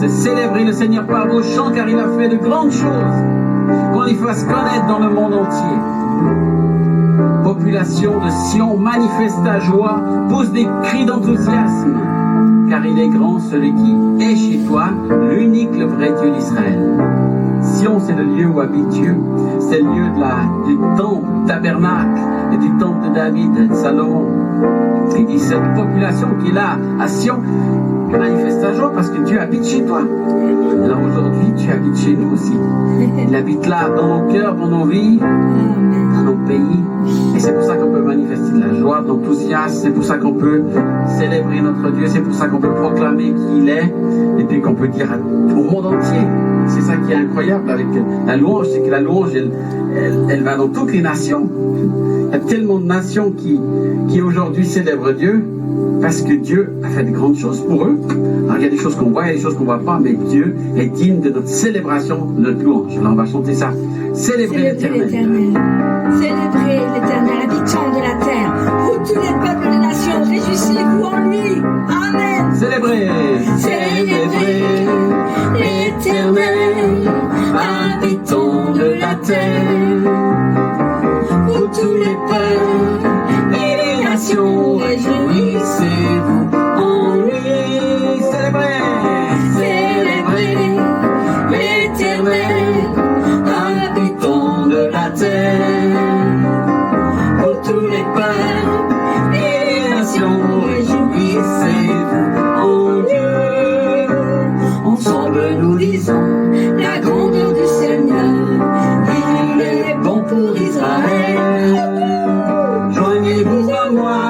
c'est célébrer le Seigneur par vos chants, car il a fait de grandes choses. Qu'on y fasse connaître dans le monde entier. Population de Sion, manifeste ta joie, pousse des cris d'enthousiasme, car il est grand celui qui est chez toi, l'unique, le vrai Dieu d'Israël. Sion, c'est le lieu où habite Dieu. C'est le lieu du temple, du tabernacle, et du temple de David et de Salomon. Il dit, cette population qui est là, à Sion, manifeste ta joie parce que Dieu habite chez toi. Alors aujourd'hui, tu habites chez nous aussi. Il habite là, dans nos cœurs, dans nos vies, dans nos pays. Et c'est pour ça qu'on peut manifester de la joie, de l'enthousiasme. C'est pour ça qu'on peut célébrer notre Dieu. C'est pour ça qu'on peut proclamer qui il est. Et puis qu'on peut dire au monde entier. C'est ça qui est incroyable avec la louange. C'est que la louange, elle va dans toutes les nations. Il y a tellement de nations qui aujourd'hui célèbrent Dieu. Parce que Dieu a fait de grandes choses pour eux. Alors il y a des choses qu'on voit, il y a des choses qu'on ne voit pas, mais Dieu est digne de notre célébration, de notre louange. Alors on va chanter ça. Célébrer l'Éternel. Célébrez l'Éternel, habitant de la terre. Vous tous les peuples des nations, réjouissez-vous en lui. Amen. Célébrez l'Éternel, habitant de la terre. Vous tous les peuples et les nations, réjouissez-vous en lui. Célébrez l'Éternel, habitant de la terre. Pour tous les peuples et les nations, réjouissez-vous en Dieu. Ensemble nous disons la grandeur du Seigneur. Il est bon pour Israël. Joignez-vous à moi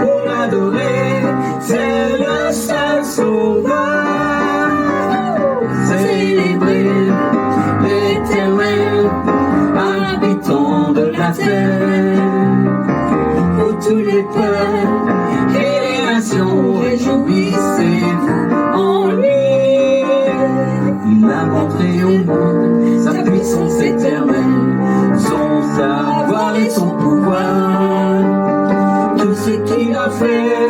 pour l'adorer, c'est le seul sauveur. Célébrez l'Éternel, habitant de la terre. Pour tous les peuples et les nations, réjouissez-vous en lui. Il a montré au monde sa puissance éternelle, son savoir et son pouvoir. Tout ce qu'il a fait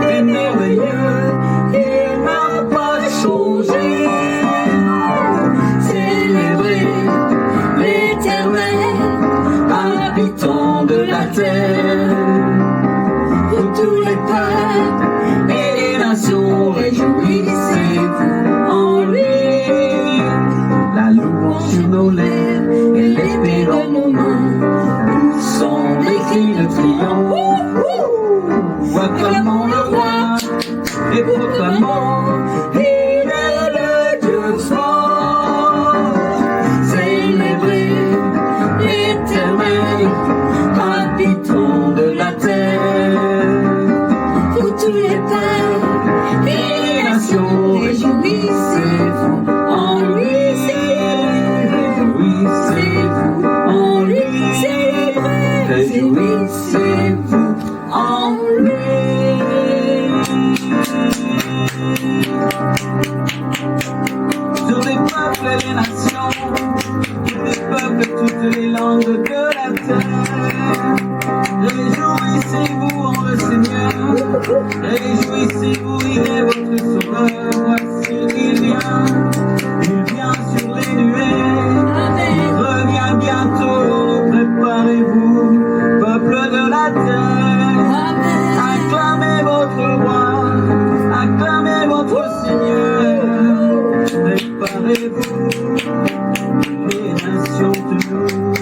est merveilleux, il n'a pas changé. Célébrez l'Éternel, habitant de la terre. Pour tous les peuples et les nations, réjouissez-vous en lui. La louange sur nos lèvres et l'épée dans nos mains, poussons des cris de triomphe. Acclamons le roi et proclamons, il est le Dieu fort. Célébrez l'Éternel, habitant de la terre. Pour tous les peuples et les nations, réjouissez-vous en lui. Réjouissez-vous en lui. Réjouissez-vous en lui. Sur les peuples et les nations, tous les peuples, toutes les langues de la terre, réjouissez-vous en le Seigneur. Réjouissez-vous, il est votre sauveur. Voici qu'il vient sur les nuées. Il revient bientôt, préparez-vous, peuple de la terre. Acclamez votre roi, acclamez votre Seigneur. Préparez-vous, les nations te louent,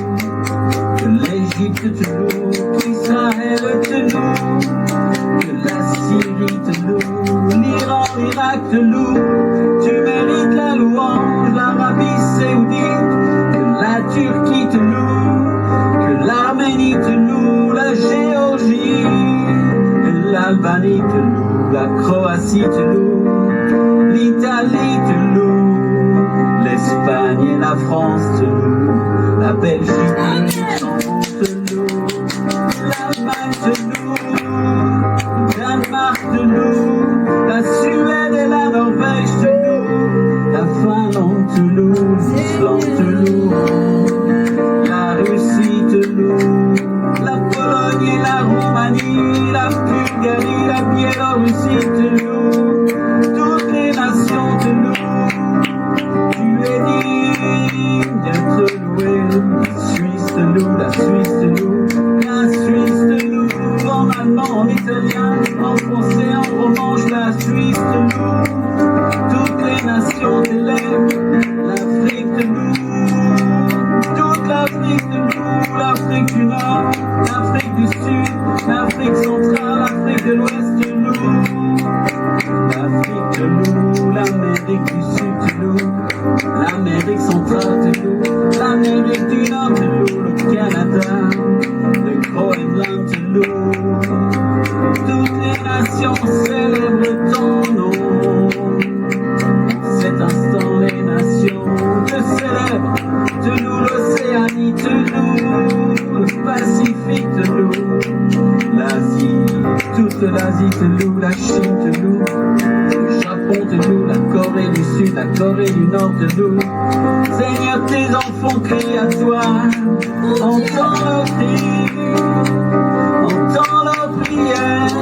que l'Égypte te loue, qu'Israël te loue, que la Syrie te loue, l'Iran, l'Irak te loue. Tu mérites la louange, l'Arabie saoudite, que la Turquie te loue, que l'Arménie te loue, la Géorgie, que l'Albanie te loue, la Croatie te loue, l'Italie te loue, l'Espagne et la France te louent, la Belgique et te loue, l'Allemagne te loue, le Danemark te loue, la Suède et la Norvège te louent, la Finlande te loue, l'Islande te loue, la Russie te loue, la Pologne et la Roumanie, la Bulgarie, la Biélorussie te louent, toutes les nations te louent. Sud, la Corée du Nord te loue. Seigneur, tes enfants crient à toi. Entends leurs cris, entends leurs prières,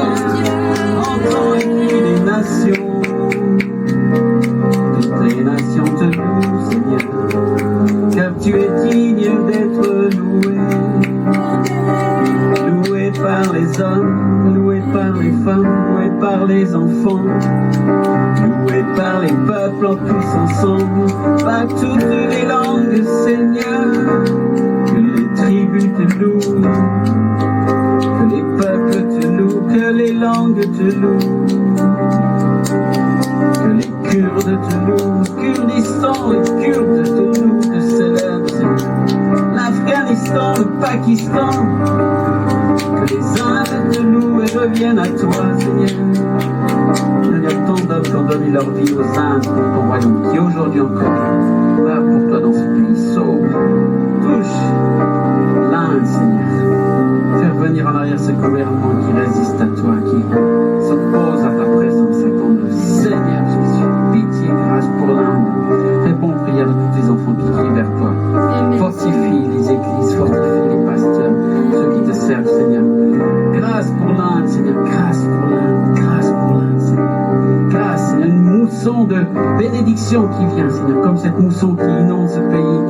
entends les cris des nations. Toutes les nations te louent, Seigneur, car tu es digne d'être loué. Loué par les hommes, loué par les femmes, loué par les enfants, loué par les peuples en tous ensemble, par toutes les langues, Seigneur, que les tribus te louent, que les peuples te louent, que les langues te louent, que les Kurdes te louent, Kurdistan, les Kurdes te louent, te célèbrent, Seigneur, l'Afghanistan, le Pakistan, que les Indes te louent et reviennent à toi, Seigneur. Il y a tant d'hommes qui ont donné leur vie aux Indes pour ton royaume, qui aujourd'hui encore va pour toi dans ce pays. Sauve, touche l'Inde, Seigneur. Faire venir en arrière ce gouvernement qui résiste à toi, qui s'oppose à ta présence, à ton œuvre. Seigneur Jésus, pitié, grâce pour l'Inde. Réponds aux prières de tous tes enfants qui crient vers toi. Fortifie les églises, fortifie les pasteurs, ceux qui te servent, Seigneur. Grâce pour l'Inde, Seigneur, grâce pour l'Inde, grâce pour l'Inde, Seigneur. Grâce, Seigneur, une mousson de bénédiction qui vient, Seigneur, comme cette mousson qui inonde ce pays,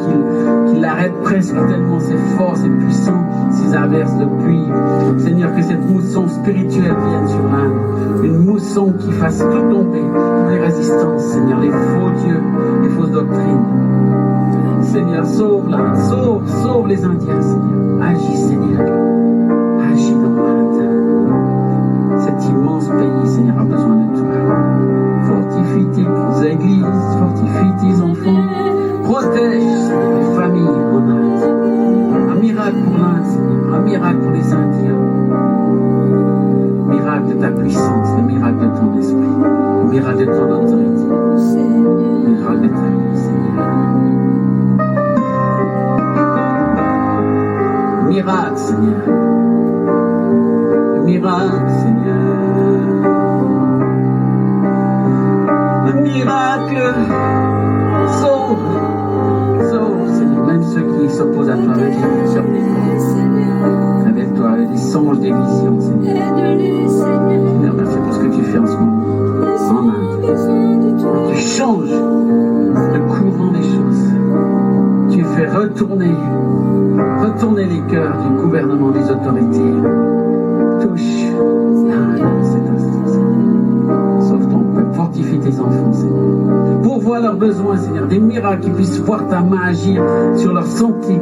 qui l'arrête presque tellement c'est fort, c'est puissant, ces averses de pluie. Seigneur, que cette mousson spirituelle vienne sur l'Inde, une mousson qui fasse tout tomber, toutes les résistances, Seigneur, les faux dieux, les fausses doctrines. Seigneur, sauve l'Inde, sauve les Indiens, Seigneur. Agis, Seigneur. Agis dans l'Inde. Cet immense pays, Seigneur, a besoin de toi. Fortifie tes églises, fortifie tes enfants. Protège les familles en Inde. Un miracle pour l'Inde, Seigneur. Un miracle pour les Indiens. Miracle de ta puissance, le miracle de ton esprit. Le miracle de ton autorité. Le miracle de ta vie, Seigneur. Miracle, Seigneur. Le miracle, Seigneur. Le miracle. Sauve, Seigneur. Même ceux qui s'opposent à toi, même ceux qui surprennent. Avec toi, des songes, des visions, Seigneur. Seigneur, merci pour ce que tu fais en ce moment. En Inde. Tu changes le courant des choses. Tu fais retourner les cœurs du gouvernement, des autorités. Touche l'Inde en cet instant, Seigneur. Sauve ton peuple, fortifie tes enfants, Seigneur. Pourvois leurs besoins, Seigneur, des miracles qui puissent voir ta main agir sur leur santé,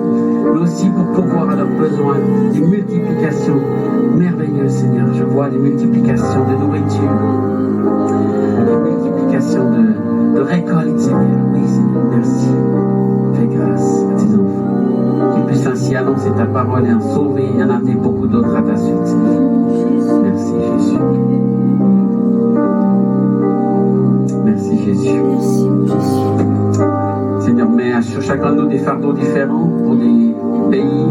mais aussi pour pourvoir à leurs besoins, des multiplications merveilleuses, Seigneur. Je vois des multiplications de nourriture, des multiplications de récoltes, Seigneur. Oui, Seigneur, merci. Fais grâce à tes enfants. Qu'ils puissent ainsi annoncer ta parole et en sauver et en amener beaucoup d'autres à ta suite, Seigneur. Merci, Jésus. Merci, Jésus. Seigneur, mets sur chacun de nous des fardeaux différents pour des pays,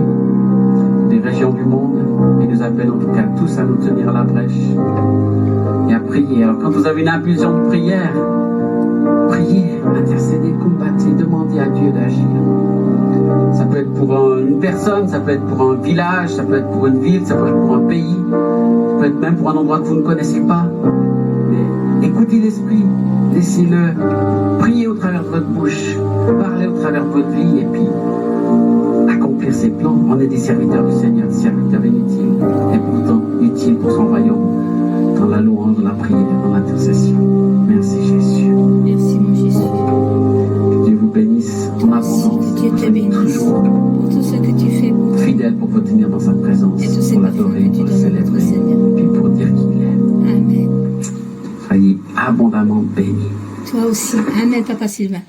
des régions du monde, et nous appelle en tout cas tous à nous tenir à la brèche et à prier. Alors, quand vous avez une impulsion de prière, priez, intercédez, combattez, demandez à Dieu d'agir. Ça peut être pour une personne, ça peut être pour un village, ça peut être pour une ville, ça peut être pour un pays, ça peut être même pour un endroit que vous ne connaissez pas. Mais écoutez l'Esprit, laissez-le prier au travers de votre bouche, parler au travers de votre vie et puis accomplir ses plans. On est des serviteurs du Seigneur, des serviteurs inutiles et pourtant utiles pour son royaume, dans la louange, dans la prière, dans l'intercession. Merci Jésus. Merci mon Jésus. Que Dieu vous bénisse en abondance. Que Dieu te bénisse pour tout ce que tu fais pour fidèle pour vous tenir dans sa présence, et tout ce pour que l'adorer, tu pour le donnes à notre célébrer, Seigneur. puis pour dire qu'il est. Amen. Soyez abondamment bénis. Toi aussi. Amen, Papa Sylvain.